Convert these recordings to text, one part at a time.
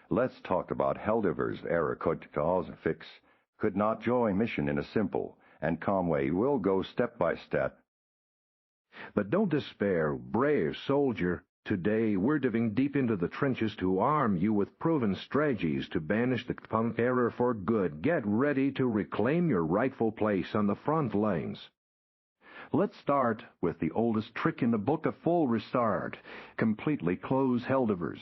Let's talk about Helldivers' error code cause fix. Could not join mission in a simple and calm way. We'll go step by step. But don't despair, brave soldier. Today we're diving deep into the trenches to arm you with proven strategies to banish the punk error for good. Get ready to reclaim your rightful place on the front lines. Let's start with the oldest trick in the book, a full restart. Completely close Helldivers,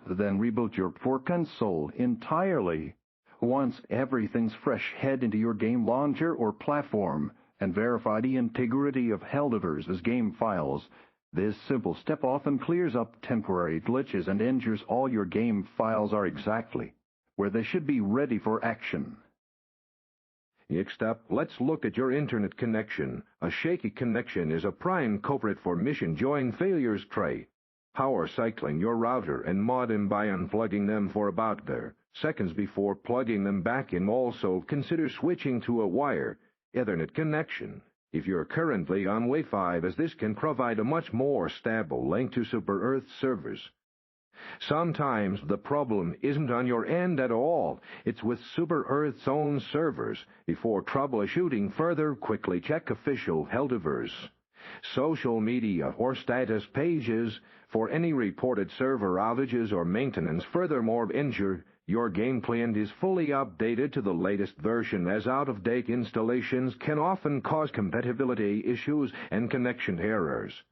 then reboot your poor console entirely. Once everything's fresh, head into your game launcher or platform and verify the integrity of Helldivers as game files. This simple step often clears up temporary glitches and ensures all your game files are exactly where they should be, ready for action. Next up, let's look at your internet connection. A shaky connection is a prime culprit for mission join failures tray. Power cycling your router and modem by unplugging them for about seconds before plugging them back in. Also, consider switching to a wire Ethernet connection if you're currently on Wi-Fi, as this can provide a much more stable link to Super Earth servers. Sometimes the problem isn't on your end at all. It's with Super Earth's own servers. Before troubleshooting further, quickly check official Helldivers social media or status pages for any reported server outages or maintenance. Furthermore, ensure your game client is fully updated to the latest version, as out-of-date installations can often cause compatibility issues and connection errors.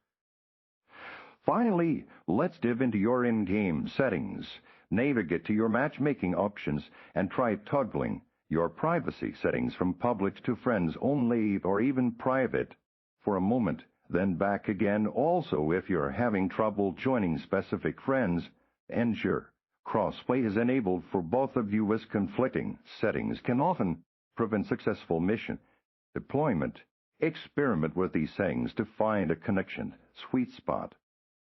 Finally, let's dive into your in-game settings. Navigate to your matchmaking options and try toggling your privacy settings from public to friends only or even private for a moment, then back again. Also, if you're having trouble joining specific friends, ensure crossplay is enabled for both of you, as conflicting settings can often prevent successful mission deployment. Experiment with these settings to find a connection sweet spot.